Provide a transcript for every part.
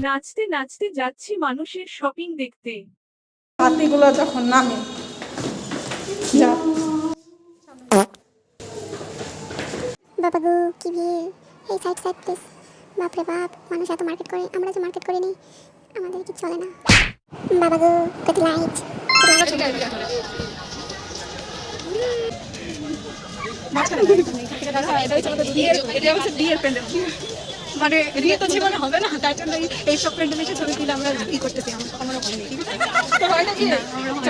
নাচতে নাচতে যাচ্ছি মানুষের শপিং দেখতে। হাতিগুলো যখন নামে যা বাবা গো কি ভিড়, এই সাইড সাইড প্লিজ। বাপরে বাপ, মানুষ এত মার্কেট করে, আমরা যে মার্কেট করি নি, আমাদের কি চলে না। বাবা গো কত লাইট, মানে বিয়ে তো জীবনে হবে না, তাই জন্য এইসব প্যান্ডেল এসে ছবি তুলে আমরা ই করতেছি। আমার হয়নি, ঠিক আছে? তো হয় না কি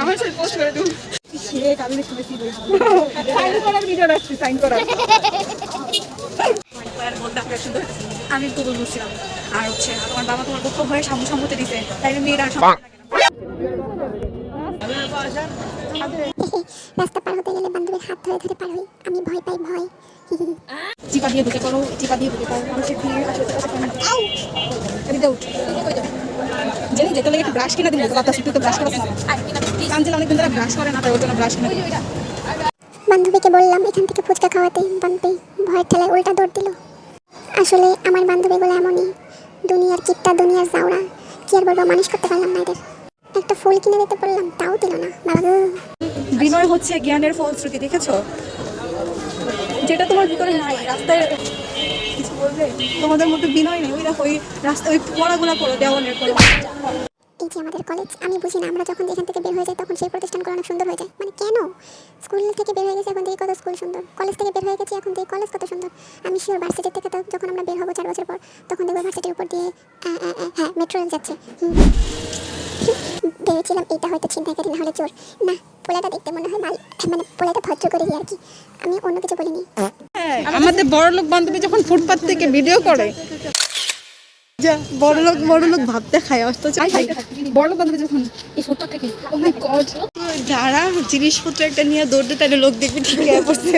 আমার সাথে পোস্ট করে দেবো। সাইন করার ভিডিও রাখছি, সাইন করার। আমি তো বলছিলাম আর হচ্ছে তোমার বাবা তোমার পক্ষ হয়ে সম্মতি দিছে, তাই মেয়েরা রাস্তা পার হতে গেলে বান্ধবীর হাত ধরে ধরে পার হই, আমি ভয় পাই ভয়। চিপা দিয়ে ঢুকে পড়ো, চিপা দিয়ে ঢুকে পড়ো, মানুষের ভিড় জানি যেতে লাগে একটু ব্রাশ কিনা দিলে বাতাস একটু ব্রাশ করা কাঞ্জেল অনেকদিন ধরে ব্রাশ করে না, তাই ওর জন্য ব্রাশ কিনা দিই। বান্ধবীকে বললাম এখান থেকে ফুচকা খাওয়াতে, বান্ধবী ভয়ের ঠেলায় উল্টা দৌড় দিল। আসলে আমার বান্ধবীগুলো এমনই, দুনিয়ার কিপটা, দুনিয়ার জাউরা, কি আর বলবো, মানুষ করতে পারলাম না এদের। একটা ফুল কিনে দিতে বললাম, তাও দিল না। বাবা গো, বিনয় হচ্ছে জ্ঞানের ফলশ্রুতি, দেখেছো? যেটা তোমার ভিতরে নাই, রাস্তায় কিছু বলবে, তোমাদের মধ্যে বিনয় নেই। ওই দেখো ওই রাস্তায় ওই পড়াগুলা করো, দেওয়ালের করো। এই যে আমাদের কলেজ, আমি বুঝি না, আমরা যখন এখান থেকে বের হয়ে যাই তখন সেই প্রতিষ্ঠানগুলো অনেক সুন্দর হয়ে যায়। মানে কেন? স্কুল থেকে বের হয়ে গেছি এখন থেকে কত স্কুল সুন্দর, কলেজ থেকে বের হয়ে গেছি এখন থেকে কলেজ কত সুন্দর। আমি শিওর ভার্সিটি থেকে যখন আমরা বের হবো 4 বছর পর, তখন দেখবো ভার্সিটির উপর দিয়ে হ্যাঁ মেট্রো রেল যাচ্ছে। ভেবেছিলাম এইটা হয়তো ছিনতাইকারী না হলে চোর, না পোলাটা দেখতে মনে হয় মাল, মানে পোলাটা ভদ্র করে আর কি, আমি অন্য কিছু বলিনি। আমাদের বড়লোক বান্ধবী যখন ফুটপাত থেকে ভিডিও করে, যা বড়লোক ভাবতে খায়, অথচ বড়লোক বান্ধবী যখন এই ফুটপাত থেকে যারা জিনিসপত্র একটা নিয়ে দৌড়তে, তাহলে লোক দেখবে ঠিক হয়ে পড়ছে।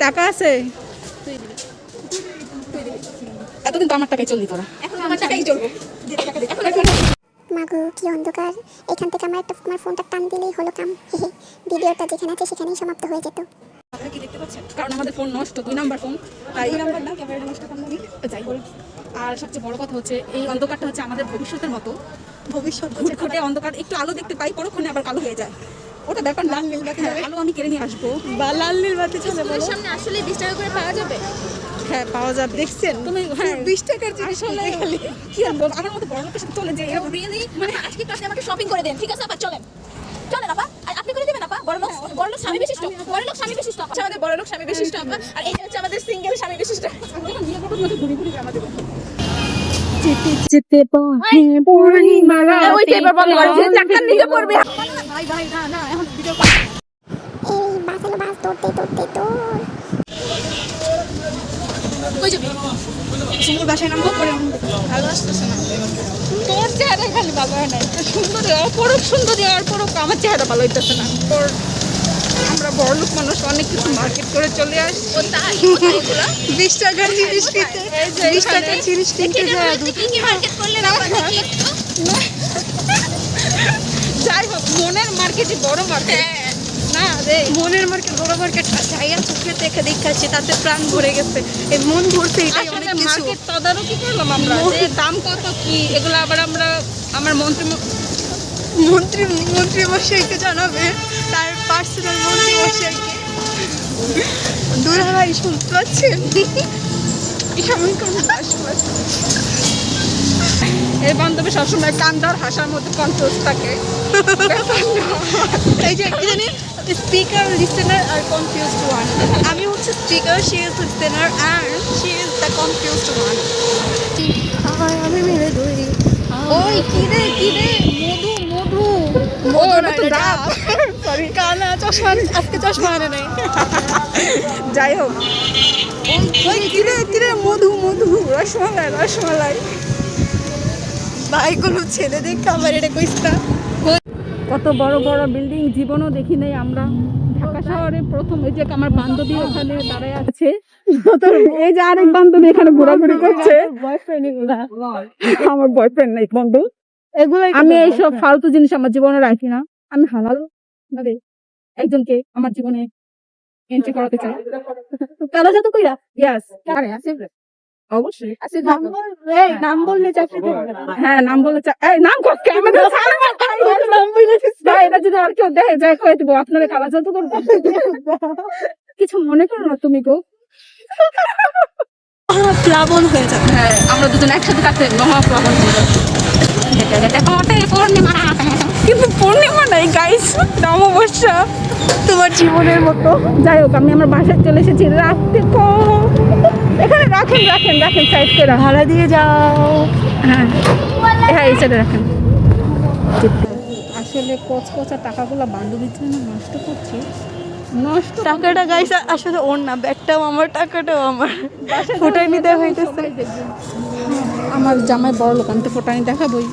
টাকা আছে এতদিন তো আমার টাকাই চললি, তোরা এখন আমার টাকাই চলবো। মাগো কি অন্ধকার, এখান থেকে আমার ফোনটা টান দিলেই হলো কাম। ভিডিওটা যেখানে আছে সেখানেই সমাপ্ত হয়ে যেত। কি দেখতে পাচ্ছেন, কারণ আমাদের ফোন নষ্ট, 2 নাম্বার ফোন, তাই এই নাম্বার না, ক্যামেরাটা নষ্ট করলাম যাই হোক। আর সবচেয়ে বড় কথা হচ্ছে এই অন্ধকারটা হচ্ছে আমাদের ভবিষ্যতের মতো, ভবিষ্যৎ ঘুটঘুটে অন্ধকার, একটু আলো দেখতে পাই, পরক্ষণে আবার কালো হয়ে যায়। ওটা ব্যাপার না, নীল বাতি আলো আমি কিনে নিয়ে আসবো, বা লাল নীল বাতি চলে বলো। সামনে আসলে 20 টাকা করে পাওয়া যাবে। হ্যাঁ পাওয়া যাবে, দেখছেন তুমি? হ্যাঁ 20 টাকার জিনিস আসলে কি আর বলবো, আমার মতো বড় লোকের সাথে চলে যে এরকম রিয়েলি মানে আজকে আপনি আমাকে শপিং করে দেন, ঠিক আছে আপা? চলেন চলেন আপা, আর আপনি করে দিবেন আপা? বড়লোক স্বামী বিশিষ্ট, বড়লোক স্বামী বিশিষ্ট আপা, আমাদের বড়লোক স্বামী বিশিষ্ট আপা। আর এই হচ্ছে আমাদের সিঙ্গেল স্বামী বিশিষ্ট। বিয়ে করবো তোমাকে ঘুরি ঘুরি আমাদের যেতে যেতে বহে পূর্ণিমারা, ওই পেপার বন্ধ করে যে চাকার নিচে পড়বে। ভাই ভাই না না, এখন ভিডিও এই বাস এলো, বাস দৌড়তে দৌড়তে দৌড়। কই যাবি? সুন্দর বাসায় নামবো, পরে ভালো আসতেছে না তোর চেহারা, খালি ভালো হয় না, সুন্দর অপরূপ সুন্দরী, অপরূপ আমার চেহারা ভালো হইতেছে না তোর। আমরা বড়লোক মানুষ, অনেক কিছু মার্কেট করে চলে আসি। 20 টাকার জিনিস কিনতে, 20 টাকার জিনিস কিনতে যায়। কি মার্কেট করলে না দেখি একটু। যাই হোক, মনের মার্কেটই বড় মার্কেট না রে, মনের মার্কেট বড় মার্কেট। যাইয়া চোখে দেখে দেখাচ্ছি, তাতে প্রাণ ভরে গেছে, এই মন ভরছে, এটাই অনেক কিছু। মার্কেট তদারকি করলাম আমরা, যে দাম কত কি এগুলো আবার আমরা আমার মন্ত্রী মশাইকে জানাবে, তার পার্সোনাল মন্ত্রী মশাইকে। দুলাভাই শুনতে পাচ্ছেন? এই বান্ধবী সবসময় কান্দার হাসার মধ্যে কনফিউজ থাকে। এই যে কি জানি, স্পিকার লিসেনার আর কনফিউজড ওয়ান। আমি হচ্ছে speaker, she is listener and she is the confused one. আমি মিলে দুই। ওই কি রে মধু ও না তো ডাব, সরি কানা চশমা, আজকে চশমা আনে নাই। যাই হোক, ওই কি রে মধু রসমালাই ভাইগুলো ছেলে দেখে আমার এটা কইস্তা। কত বড় বড় বিল্ডিং জীবনও দেখি নাই আমরা। ঢাকা শহরে প্রথম, এই যে আমার বান্ধবী ওখানে দাঁড়ায় আছে, এই যে আরেক বান্ধবী এখানে ঘোরাঘুরি করছে। আমার বয়ফ্রেন্ড নাই বন্ধু, এগুলো আমি এইসব ফালতু জিনিস আমার জীবনে রাখি না। আমি হালাল ভাবে একজনকে আমার জীবনে এন্ট্রি করাতে চাই। কালো জাদু কইরা ইয়েস আরে আসিফ রে অবশ্যই আসিফ ভাই নাম বললে চাকরি দেবে হ্যাঁ নাম বলে এই নাম কত ক্যামেরা নাম বলে ভাই এটা যদি আর কেউ দেখে যায় কই দিব আপনারা কালা জাদু করব কিছু মনে করো না তুমি গো প্লাবন হয়ে যাবে। হ্যাঁ আমরা দুজন একসাথে কাছে মহাপ্রবণ হয়ে যাচ্ছি কিন্তু পূর্ণিমা নাই গাইস, অমাবস্যা তোমার জীবনের মতো। যাই হোক আমি আমার বাসায় চলে এসেছি রাখতে এখানে রাখেন রাখেন রাখেন সাইড করে ভাড়া দিয়ে যাও। হ্যাঁ হ্যাঁ এই সাইডে রাখেন। আসলে কচকচা টাকাগুলো বান্ধবীর জন্য নষ্ট করছি। নষ্ট টাকাটা গাইস আসলে ওর না, ব্যাগটাও আমার, টাকাটাও আমার, ফোটাই নিতে হইতেছে। আমার জামাই বড় লোক, আমি তো ফোটানি দেখাবই।